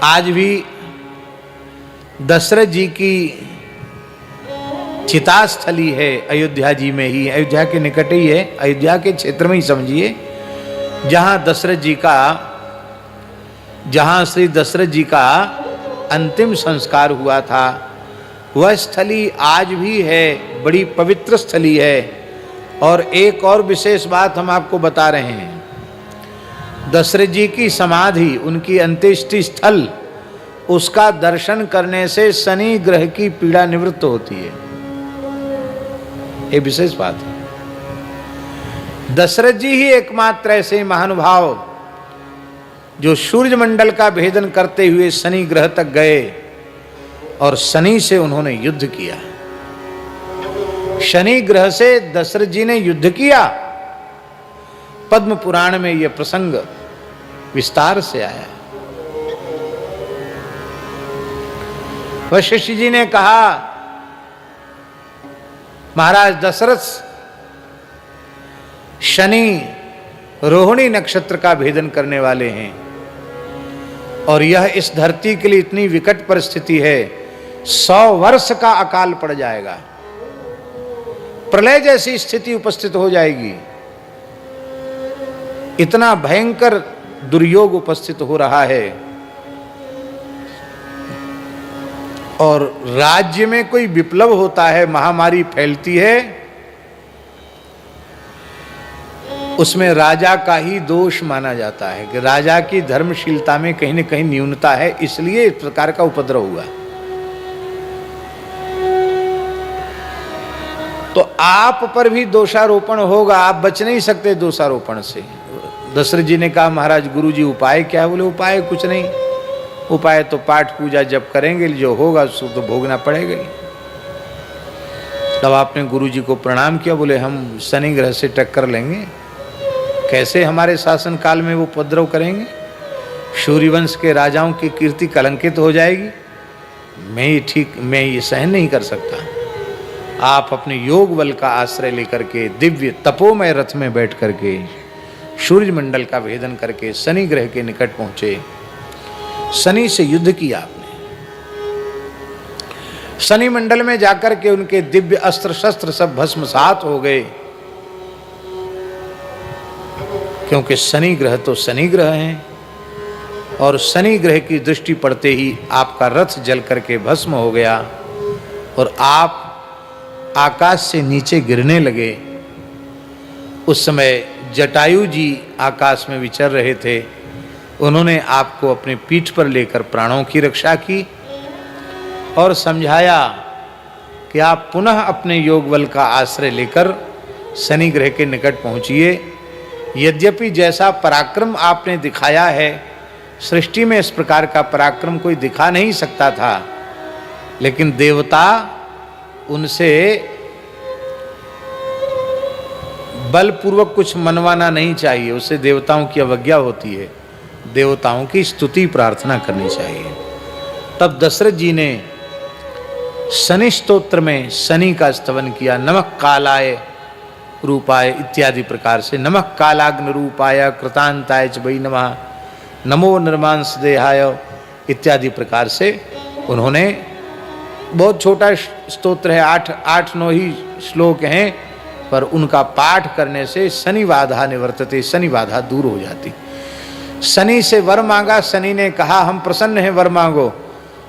आज भी दशरथ जी की चितास्थली है अयोध्या जी में ही, अयोध्या के निकट ही है, अयोध्या के क्षेत्र में ही समझिए, जहां श्री दशरथ जी का अंतिम संस्कार हुआ था। वह स्थली आज भी है, बड़ी पवित्र स्थली है। और एक और विशेष बात हम आपको बता रहे हैं, दशरथ जी की समाधि, उनकी अंत्येष्टि स्थल, उसका दर्शन करने से शनि ग्रह की पीड़ा निवृत्त होती है। ये विशेष बात है। दशरथ जी ही एकमात्र ऐसे महानुभाव जो सूर्य मंडल का भेदन करते हुए शनि ग्रह तक गए और शनि से उन्होंने युद्ध किया। शनि ग्रह से दशरथ जी ने युद्ध किया। पद्म पुराण में यह प्रसंग विस्तार से आया। वशिष्ठ जी ने कहा, महाराज दशरथ, शनि रोहिणी नक्षत्र का भेदन करने वाले हैं और यह इस धरती के लिए इतनी विकट परिस्थिति है, 100 वर्ष का अकाल पड़ जाएगा, प्रलय जैसी स्थिति उपस्थित हो जाएगी, इतना भयंकर दुर्योग उपस्थित हो रहा है। और राज्य में कोई विप्लव होता है, महामारी फैलती है, उसमें राजा का ही दोष माना जाता है कि राजा की धर्मशीलता में कहीं न कहीं न्यूनता है, इसलिए इस प्रकार का उपद्रव हुआ। तो आप पर भी दोषारोपण होगा, आप बच नहीं सकते दोषारोपण से। दशरथ जी ने कहा, महाराज गुरु जी उपाय क्या है? बोले उपाय कुछ नहीं, उपाय तो पाठ पूजा जब करेंगे, जो होगा सो तो भोगना पड़ेगा ही। तब आपने गुरु जी को प्रणाम किया, बोले हम शनि ग्रह से टक्कर लेंगे, कैसे हमारे शासन काल में वो उपद्रव करेंगे, सूर्यवंश के राजाओं की कीर्ति कलंकित हो जाएगी, मैं ये सहन नहीं कर सकता। आप अपने योग बल का आश्रय लेकर के दिव्य तपोमय रथ में बैठ करके सूर्य मंडल का भेदन करके शनि ग्रह के निकट पहुंचे, शनि से युद्ध किया आपने। शनि मंडल में जाकर के उनके दिव्य अस्त्र शस्त्र सब भस्मसात हो गए, क्योंकि शनि ग्रह तो शनि ग्रह हैं और शनि ग्रह की दृष्टि पड़ते ही आपका रथ जल करके भस्म हो गया और आप आकाश से नीचे गिरने लगे। उस समय जटायु जी आकाश में विचर रहे थे, उन्होंने आपको अपने पीठ पर लेकर प्राणों की रक्षा की और समझाया कि आप पुनः अपने योग बल का आश्रय लेकर शनि ग्रह के निकट पहुंचिए। यद्यपि जैसा पराक्रम आपने दिखाया है, सृष्टि में इस प्रकार का पराक्रम कोई दिखा नहीं सकता था, लेकिन देवता उनसे बलपूर्वक कुछ मनवाना नहीं चाहिए, उससे देवताओं की अवज्ञा होती है, देवताओं की स्तुति प्रार्थना करनी चाहिए। तब दशरथ जी ने शनि स्तोत्र में शनि का स्तवन किया, नमः कालाय रूपाय इत्यादि प्रकार से, नमः कालाग्नि रूपाय कृतांताय च वै नमः, नमो निर्मांस देहाय इत्यादि प्रकार से उन्होंने, बहुत छोटा स्तोत्र है, 8-9 ही श्लोक हैं, पर उनका पाठ करने से शनि बाधा निवर्तते, शनि बाधा दूर हो जाती। शनि से वर मांगा, शनि ने कहा हम प्रसन्न हैं, वर मांगो।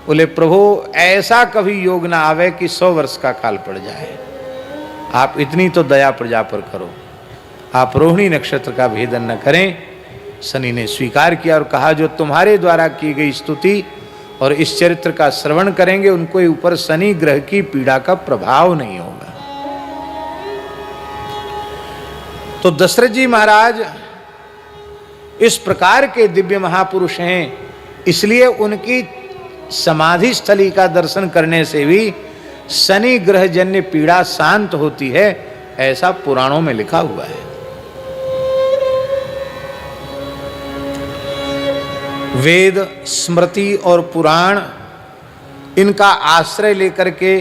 बोले प्रभु ऐसा कभी योग ना आवे कि 100 वर्ष का काल पड़ जाए, आप इतनी तो दया प्रजा पर करो, आप रोहिणी नक्षत्र का भेदन न करें। शनि ने स्वीकार किया और कहा जो तुम्हारे द्वारा की गई स्तुति और इस चरित्र का श्रवण करेंगे उनको ऊपर शनि ग्रह की पीड़ा का प्रभाव नहीं होगा। तो दशरथ जी महाराज इस प्रकार के दिव्य महापुरुष हैं, इसलिए उनकी समाधि स्थली का दर्शन करने से भी शनि ग्रह जन्य पीड़ा शांत होती है, ऐसा पुराणों में लिखा हुआ है। वेद, स्मृति और पुराण, इनका आश्रय लेकर के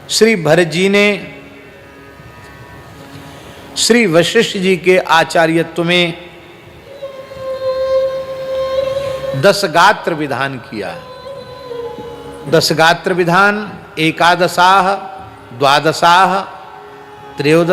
श्री भरत जी ने श्री वशिष्ठ जी के आचार्यत्व में 10 गात्र विधान किया। 10 गात्र विधान, एकादशाह, द्वादशाह, त्रयोदश